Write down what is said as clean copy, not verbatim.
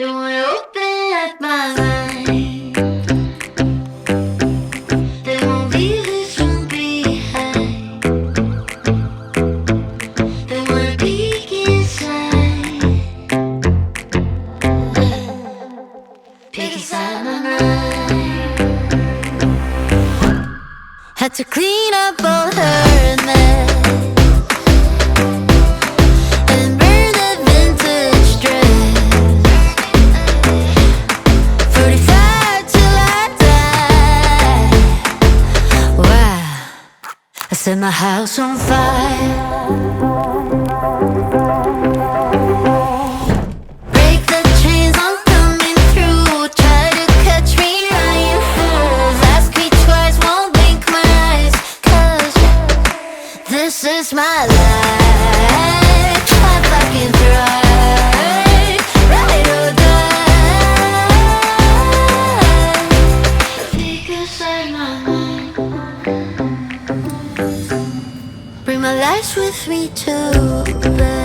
Don't wanna open up my mind. They won't leave this room behind. They wanna peek inside. Peek inside my mind. Had to clean up all her mess and burn the vintage dress. 45 till I die. Wow, I set my house on fire. Break the chains, I'm coming through. Try to catch me lying fools. Ask me twice, won't blink my eyes. 'Cause this is my life. I fucking thrive. Ride or die. Peek inside my mind. Bring my lights with me too, but